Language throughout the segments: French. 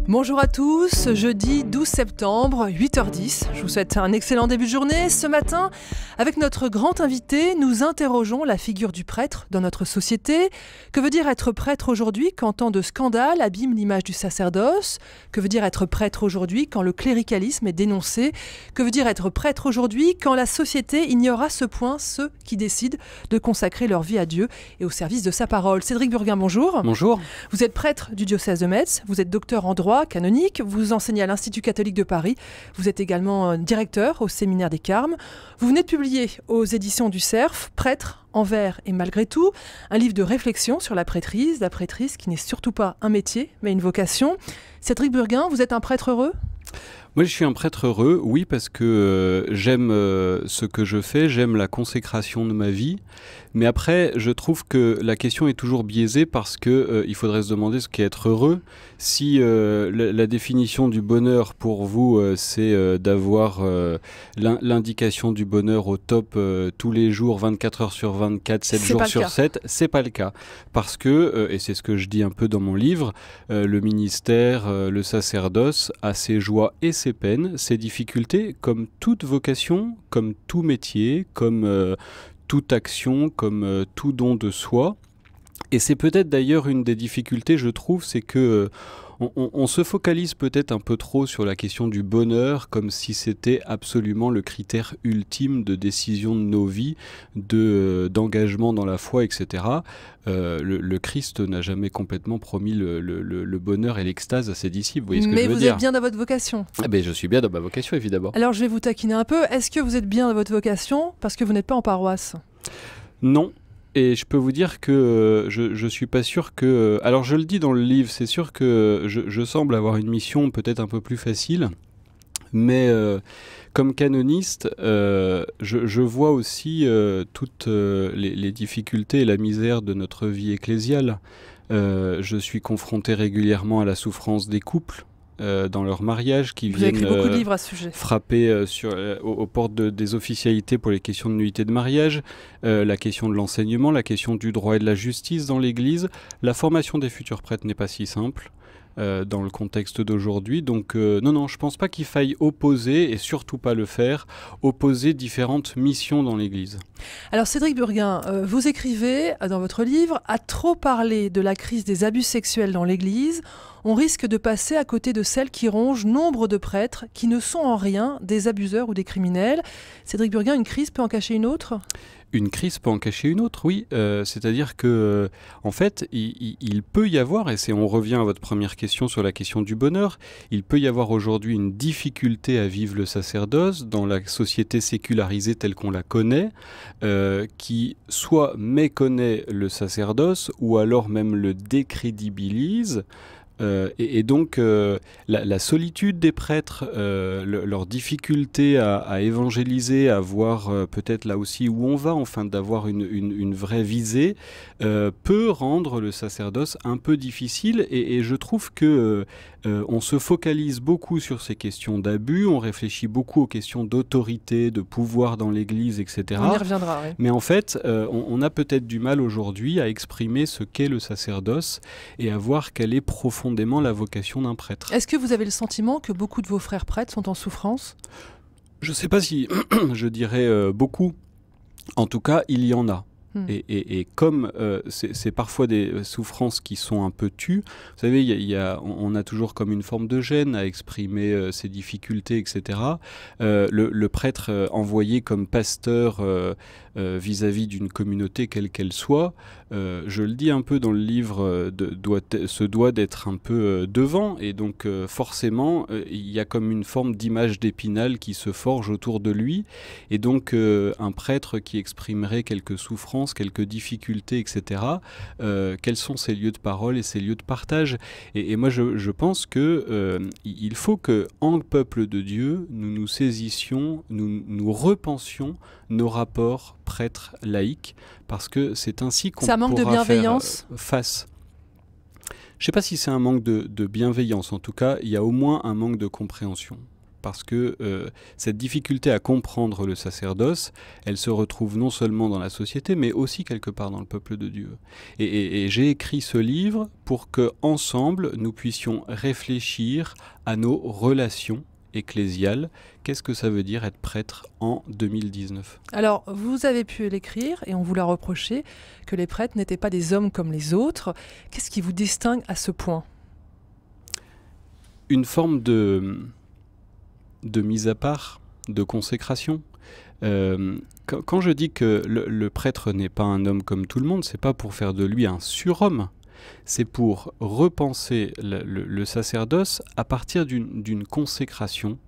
Bonjour à tous, jeudi 12 septembre, 8h10. Je vous souhaite un excellent début de journée. Ce matin, avec notre grand invité, nous interrogeons la figure du prêtre dans notre société. Que veut dire être prêtre aujourd'hui quand tant de scandales abîment l'image du sacerdoce? Que veut dire être prêtre aujourd'hui quand le cléricalisme est dénoncé? Que veut dire être prêtre aujourd'hui quand la société ignore à ce point ceux qui décident de consacrer leur vie à Dieu et au service de sa parole? Cédric Burguin, bonjour. Bonjour. Vous êtes prêtre du diocèse de Metz, vous êtes docteur en droit canonique, vous enseignez à l'Institut catholique de Paris, vous êtes également directeur au séminaire des Carmes. Vous venez de publier aux éditions du Cerf, Prêtre, envers et malgré tout, un livre de réflexion sur la prêtrise qui n'est surtout pas un métier, mais une vocation. Cédric Burguin, vous êtes un prêtre heureux ? Moi, je suis un prêtre heureux, oui, parce que j'aime ce que je fais, j'aime la consécration de ma vie. Mais après, je trouve que la question est toujours biaisée parce que il faudrait se demander ce qu'est être heureux. Si la définition du bonheur pour vous, c'est d'avoir l'indication du bonheur au top tous les jours, 24 heures sur 24, 7 jours sur 7, c'est pas le cas. Parce que, et c'est ce que je dis un peu dans mon livre, le ministère, le sacerdoce a ses joies et ses peines, ses difficultés, comme toute vocation, comme tout métier, comme toute action, comme tout don de soi. Et c'est peut-être d'ailleurs une des difficultés, je trouve, c'est que on se focalise peut-être un peu trop sur la question du bonheur, comme si c'était absolument le critère ultime de décision de nos vies, d'engagement dans la foi, etc. Le Christ n'a jamais complètement promis le bonheur et l'extase à ses disciples. Vous voyez ce que je veux dire ? Mais vous êtes bien dans votre vocation. Je suis bien dans ma vocation, évidemment. Alors je vais vous taquiner un peu. Est-ce que vous êtes bien dans votre vocation parce que vous n'êtes pas en paroisse ? Non. Et je peux vous dire que je suis pas sûr que... alors je le dis dans le livre, c'est sûr que je semble avoir une mission peut-être un peu plus facile, mais comme canoniste, je vois aussi toutes les difficultés et la misère de notre vie ecclésiale. Je suis confronté régulièrement à la souffrance des couples, dans leur mariage, qui Vous avez viennent écrit beaucoup de livres à ce sujet. frapper aux portes des officialités pour les questions de nullité de mariage, la question de l'enseignement, la question du droit et de la justice dans l'Église. La formation des futurs prêtres n'est pas si simple dans le contexte d'aujourd'hui. Donc non, je pense pas qu'il faille opposer, et surtout pas le faire, opposer différentes missions dans l'Église. Alors Cédric Burguin, vous écrivez dans votre livre « À trop parler de la crise des abus sexuels dans l'Église, on risque de passer à côté de celle qui ronge nombre de prêtres qui ne sont en rien des abuseurs ou des criminels. » Cédric Burguin, une crise peut en cacher une autre ? Une crise peut en cacher une autre, oui. C'est-à-dire que, en fait, il peut y avoir, et on revient à votre première question sur la question du bonheur, il peut y avoir aujourd'hui une difficulté à vivre le sacerdoce dans la société sécularisée telle qu'on la connaît, qui soit méconnaît le sacerdoce, ou alors même le décrédibilise. Et donc la solitude des prêtres, leur difficulté à évangéliser, à voir peut-être là aussi où on va, enfin d'avoir une vraie visée, peut rendre le sacerdoce un peu difficile. Et je trouve que on se focalise beaucoup sur ces questions d'abus, on réfléchit beaucoup aux questions d'autorité, de pouvoir dans l'Église, etc. On y reviendra, oui. Mais en fait, on a peut-être du mal aujourd'hui à exprimer ce qu'est le sacerdoce et à voir quelle est profondément la vocation d'un prêtre. Est-ce que vous avez le sentiment que beaucoup de vos frères prêtres sont en souffrance ? Je ne sais pas si je dirais beaucoup. En tout cas, il y en a. Et comme c'est parfois des souffrances qui sont un peu tues, vous savez, on a toujours comme une forme de gêne à exprimer ses difficultés, etc. Le prêtre envoyé comme pasteur vis-à-vis d'une communauté quelle qu'elle soit, je le dis un peu dans le livre, se doit d'être un peu devant, et donc forcément il y a comme une forme d'image d'Épinal qui se forge autour de lui, et donc un prêtre qui exprimerait quelques souffrances, quelques difficultés, etc. Quels sont ces lieux de parole et ces lieux de partage ? Et moi je pense que il faut que en peuple de Dieu nous nous saisissions, nous repensions nos rapports prêtres laïcs, parce que c'est ainsi qu'on pourra faire face. Je ne sais pas si c'est un manque de bienveillance, en tout cas il y a au moins un manque de compréhension. parce que cette difficulté à comprendre le sacerdoce, elle se retrouve non seulement dans la société, mais aussi quelque part dans le peuple de Dieu. Et j'ai écrit ce livre pour que ensemble nous puissions réfléchir à nos relations ecclésiales. Qu'est-ce que ça veut dire être prêtre en 2019 ? Alors, vous avez pu l'écrire et on vous l'a reproché que les prêtres n'étaient pas des hommes comme les autres. Qu'est-ce qui vous distingue à ce point ? Une forme de mise à part, de consécration. Quand je dis que le prêtre n'est pas un homme comme tout le monde, c'est pas pour faire de lui un surhomme. C'est pour repenser le sacerdoce à partir d'une consécration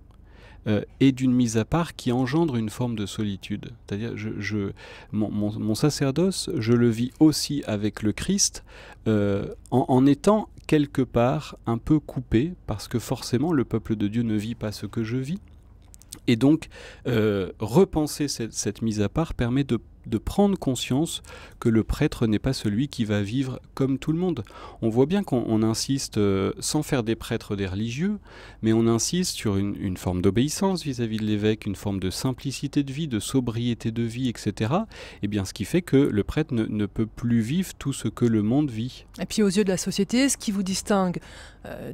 et d'une mise à part qui engendre une forme de solitude. C'est-à-dire, mon sacerdoce, je le vis aussi avec le Christ en étant quelque part un peu coupé, parce que forcément le peuple de Dieu ne vit pas ce que je vis. Et donc, repenser cette mise à part permet de prendre conscience que le prêtre n'est pas celui qui va vivre comme tout le monde. On voit bien qu'on insiste, sans faire des prêtres des religieux, mais on insiste sur une forme d'obéissance vis-à-vis de l'évêque, une forme de simplicité de vie, de sobriété de vie, etc. Et bien, ce qui fait que le prêtre ne peut plus vivre tout ce que le monde vit. Et puis aux yeux de la société, ce qui vous distingue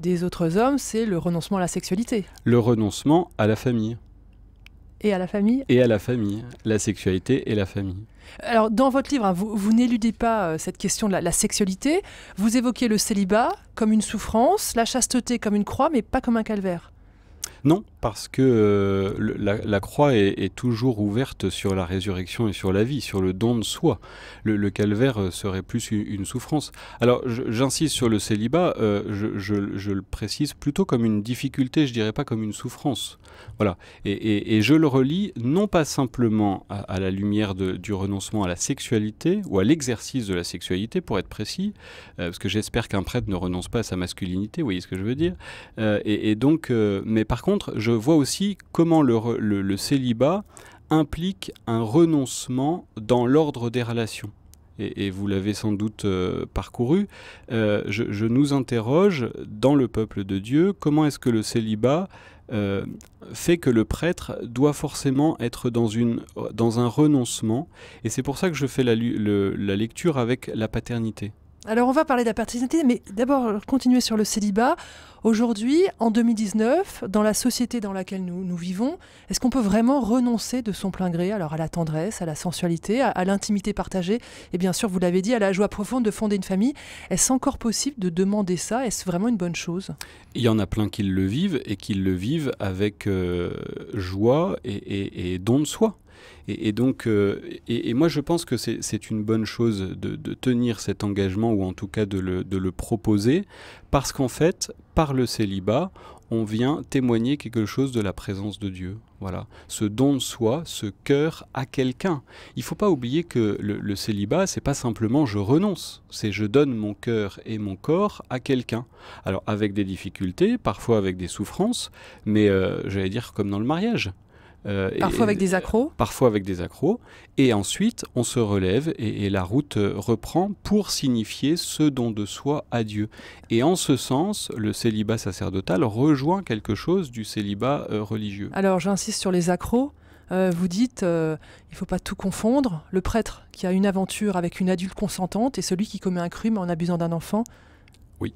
des autres hommes, c'est le renoncement à la sexualité. Le renoncement à la famille. Et à la famille ? Et à la famille, la sexualité et la famille. Alors, dans votre livre, vous n'éludez pas cette question de la sexualité. Vous évoquez le célibat comme une souffrance, la chasteté comme une croix, mais pas comme un calvaire. Non, parce que la croix est toujours ouverte sur la résurrection et sur la vie, sur le don de soi. Le calvaire serait plus une souffrance. Alors, j'insiste sur le célibat, je le précise plutôt comme une difficulté, je dirais pas comme une souffrance. Voilà. Et je le relis non pas simplement à la lumière du renoncement à la sexualité ou à l'exercice de la sexualité, pour être précis, parce que j'espère qu'un prêtre ne renonce pas à sa masculinité, vous voyez ce que je veux dire. Donc, mais par contre, je vois aussi comment le célibat implique un renoncement dans l'ordre des relations. Et vous l'avez sans doute parcouru. Je nous interroge dans le peuple de Dieu, comment est-ce que le célibat fait que le prêtre doit forcément être dans un renoncement. Et c'est pour ça que je fais la lecture avec la paternité. Alors on va parler de la paternité, mais d'abord continuer sur le célibat. Aujourd'hui, en 2019, dans la société dans laquelle nous vivons, est-ce qu'on peut vraiment renoncer de son plein gré alors à la tendresse, à la sensualité, à l'intimité partagée et bien sûr, vous l'avez dit, à la joie profonde de fonder une famille? Est-ce encore possible de demander ça? Est-ce vraiment une bonne chose? Il y en a plein qui le vivent et qui le vivent avec joie et don de soi. Et donc, moi je pense que c'est une bonne chose de tenir cet engagement, ou en tout cas de le proposer, parce qu'en fait, par le célibat, on vient témoigner quelque chose de la présence de Dieu. Voilà, ce don de soi, ce cœur à quelqu'un. Il ne faut pas oublier que le célibat, c'est pas simplement je renonce, c'est je donne mon cœur et mon corps à quelqu'un. Alors avec des difficultés, parfois avec des souffrances, mais j'allais dire comme dans le mariage. Parfois avec des accros. Parfois avec des accros. Et ensuite, on se relève et la route reprend pour signifier ce don de soi à Dieu. Et en ce sens, le célibat sacerdotal rejoint quelque chose du célibat religieux. Alors, j'insiste sur les accros. Vous dites, il ne faut pas tout confondre. Le prêtre qui a une aventure avec une adulte consentante et celui qui commet un crime en abusant d'un enfant. Oui.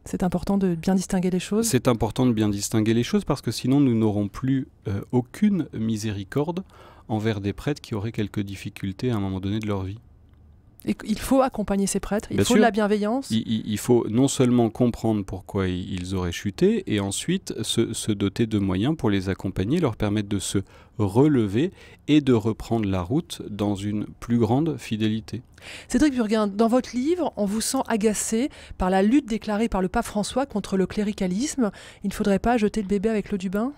C'est important de bien distinguer les choses. C'est important de bien distinguer les choses parce que sinon nous n'aurons plus aucune miséricorde envers des prêtres qui auraient quelques difficultés à un moment donné de leur vie. Et il faut accompagner ces prêtres, il faut sûr, de la bienveillance. Il faut non seulement comprendre pourquoi ils auraient chuté, et ensuite se doter de moyens pour les accompagner, leur permettre de se relever et de reprendre la route dans une plus grande fidélité. Cédric Burguin, dans votre livre, on vous sent agacé par la lutte déclarée par le pape François contre le cléricalisme. Il ne faudrait pas jeter le bébé avec l'eau du bain ?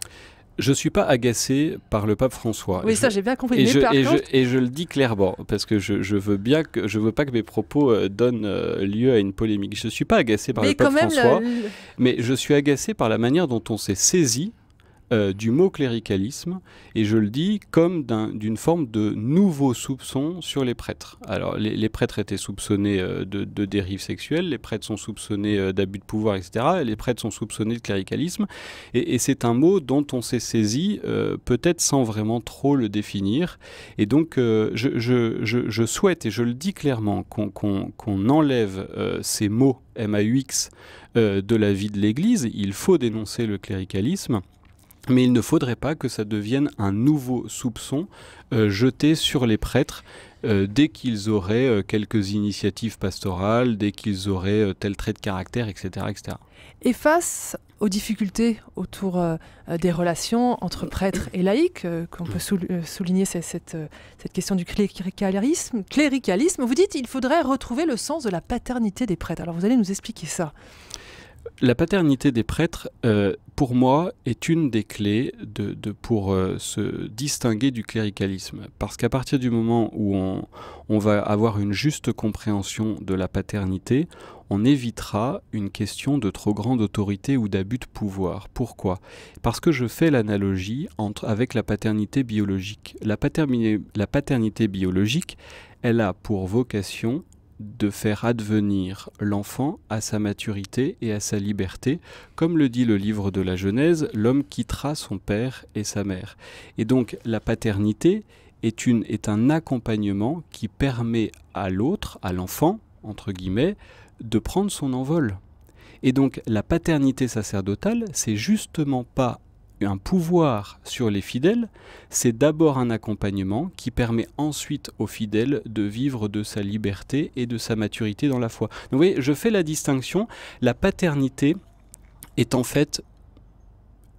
Je ne suis pas agacé par le pape François. Oui, ça j'ai bien compris. Et je le dis clairement, parce que je veux pas que mes propos donnent lieu à une polémique. Je ne suis pas agacé par le pape François, mais je suis agacé par la manière dont on s'est saisi du mot cléricalisme, et je le dis comme d'une forme de nouveau soupçon sur les prêtres. Alors les prêtres étaient soupçonnés de dérives sexuelles, les prêtres sont soupçonnés d'abus de pouvoir, etc. Et les prêtres sont soupçonnés de cléricalisme, et c'est un mot dont on s'est saisi peut-être sans vraiment trop le définir. Et donc je souhaite, et je le dis clairement, qu'on enlève ces mots MAUX de la vie de l'Église. Il faut dénoncer le cléricalisme, mais il ne faudrait pas que ça devienne un nouveau soupçon jeté sur les prêtres dès qu'ils auraient quelques initiatives pastorales, dès qu'ils auraient tel trait de caractère, etc., etc. Et face aux difficultés autour des relations entre prêtres et laïcs, qu'on peut souligner cette question du cléricalisme, vous dites qu'il faudrait retrouver le sens de la paternité des prêtres. Alors vous allez nous expliquer ça. La paternité des prêtres, pour moi, est une des clés pour se distinguer du cléricalisme. Parce qu'à partir du moment où on va avoir une juste compréhension de la paternité, on évitera une question de trop grande autorité ou d'abus de pouvoir. Pourquoi ? Parce que je fais l'analogie avec la paternité biologique. La paternité biologique, elle a pour vocation de faire advenir l'enfant à sa maturité et à sa liberté. Comme le dit le livre de la Genèse, l'homme quittera son père et sa mère. Et donc la paternité est un accompagnement qui permet à l'autre, à l'enfant, entre guillemets, de prendre son envol. Et donc la paternité sacerdotale, c'est justement pas un pouvoir sur les fidèles, c'est d'abord un accompagnement qui permet ensuite aux fidèles de vivre de sa liberté et de sa maturité dans la foi. Donc vous voyez, je fais la distinction, la paternité est en fait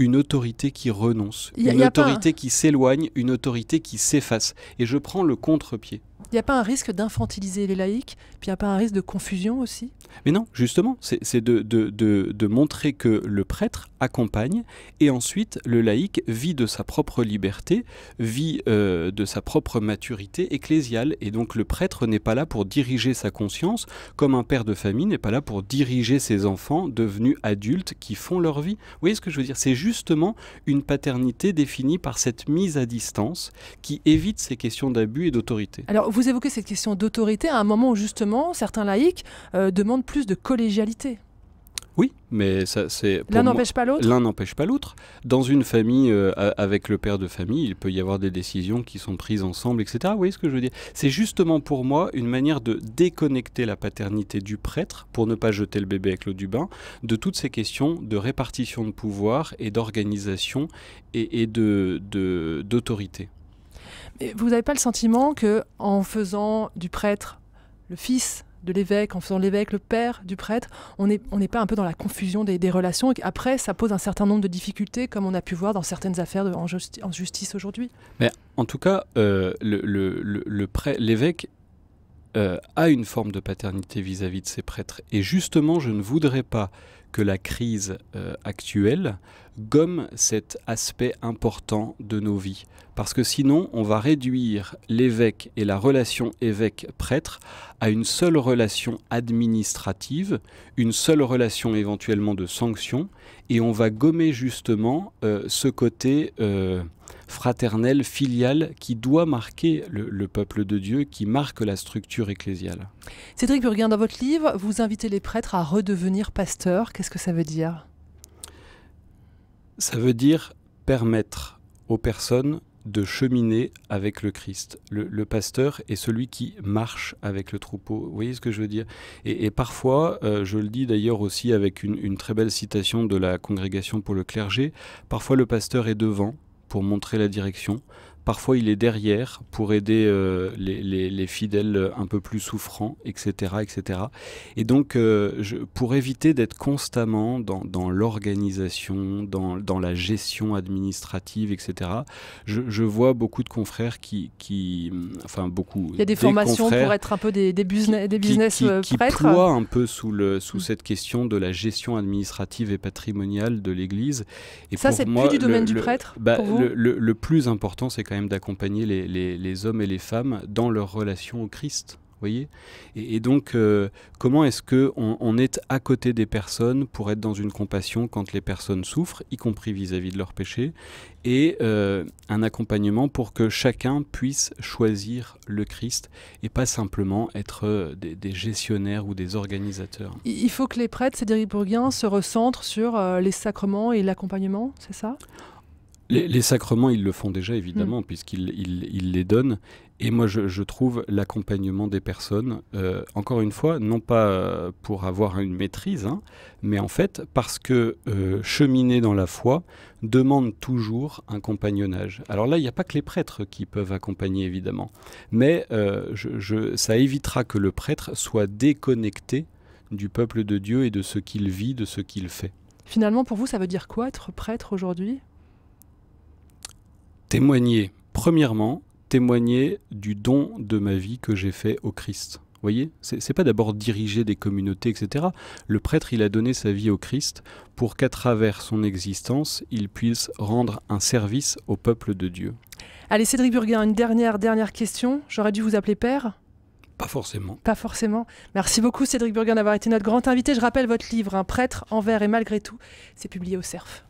une autorité qui renonce, une autorité qui s'éloigne, une autorité qui s'efface. Et je prends le contre-pied. Il n'y a pas un risque d'infantiliser les laïcs, puis il n'y a pas un risque de confusion aussi? Mais non, justement, c'est de montrer que le prêtre accompagne et ensuite le laïc vit de sa propre liberté, vit de sa propre maturité ecclésiale. Et donc le prêtre n'est pas là pour diriger sa conscience, comme un père de famille n'est pas là pour diriger ses enfants devenus adultes qui font leur vie. Vous voyez ce que je veux dire? C'est justement une paternité définie par cette mise à distance qui évite ces questions d'abus et d'autorité. Alors vous évoquez cette question d'autorité à un moment où justement certains laïcs demandent plus de collégialité. Oui, mais ça c'est... L'un n'empêche pas l'autre. L'un n'empêche pas l'autre. Dans une famille, avec le père de famille, il peut y avoir des décisions qui sont prises ensemble, etc. Vous voyez ce que je veux dire? C'est justement pour moi une manière de déconnecter la paternité du prêtre, pour ne pas jeter le bébé avec l'eau du bain, de toutes ces questions de répartition de pouvoir et d'organisation et d'autorité. Mais vous n'avez pas le sentiment qu'en faisant du prêtre le fils de l'évêque, en faisant l'évêque le père du prêtre, on n'est pas un peu dans la confusion des relations et qu'après ça pose un certain nombre de difficultés comme on a pu voir dans certaines affaires en justice aujourd'hui? Mais en tout cas, l'évêque a une forme de paternité vis-à-vis de ses prêtres. Et justement, je ne voudrais pas que la crise actuelle gomme cet aspect important de nos vies. Parce que sinon, on va réduire l'évêque et la relation évêque-prêtre à une seule relation administrative, une seule relation éventuellement de sanction, et on va gommer justement ce côté fraternel, filial, qui doit marquer le peuple de Dieu, qui marque la structure ecclésiale. Cédric Burguin, dans votre livre, vous invitez les prêtres à redevenir pasteurs. Qu'est-ce que ça veut dire? Ça veut dire permettre aux personnes de cheminer avec le Christ. Le pasteur est celui qui marche avec le troupeau. Vous voyez ce que je veux dire? Et parfois, je le dis d'ailleurs aussi avec une très belle citation de la Congrégation pour le clergé, parfois le pasteur est devant pour montrer la direction. Parfois, il est derrière pour aider les fidèles un peu plus souffrants, etc. etc. Et donc, pour éviter d'être constamment dans l'organisation, dans la gestion administrative, etc., je vois beaucoup de confrères enfin beaucoup... Il y a des formations pour être un peu des business qui prêtres. Qui ploient un peu sous cette question de la gestion administrative et patrimoniale de l'Église. Et ça, c'est plus du domaine du prêtre pour vous? Le plus important, c'est quand même d'accompagner les hommes et les femmes dans leur relation au Christ. voyez. Et donc, comment est-ce qu'on est à côté des personnes pour être dans une compassion quand les personnes souffrent, y compris vis-à-vis de leurs péchés, et un accompagnement pour que chacun puisse choisir le Christ et pas simplement être des gestionnaires ou des organisateurs. Il faut que les prêtres, Cédric Bourguin, se recentrent sur les sacrements et l'accompagnement, c'est ça ? Les sacrements, ils le font déjà, évidemment, puisqu'ils les donnent. Et moi, je trouve l'accompagnement des personnes, encore une fois, non pas pour avoir une maîtrise, hein, mais en fait, parce que cheminer dans la foi demande toujours un compagnonnage. Alors là, il n'y a pas que les prêtres qui peuvent accompagner, évidemment. Mais ça évitera que le prêtre soit déconnecté du peuple de Dieu et de ce qu'il vit, de ce qu'il fait. Finalement, pour vous, ça veut dire quoi être prêtre aujourd'hui ? Témoigner, premièrement, témoigner du don de ma vie que j'ai fait au Christ. Vous voyez, c'est pas d'abord diriger des communautés, etc. Le prêtre, il a donné sa vie au Christ pour qu'à travers son existence, il puisse rendre un service au peuple de Dieu. Allez, Cédric Bourguin, une dernière question. J'aurais dû vous appeler père ? Pas forcément. Pas forcément. Merci beaucoup, Cédric Bourguin, d'avoir été notre grand invité. Je rappelle votre livre, Un prêtre envers et malgré tout. C'est publié au Cerf.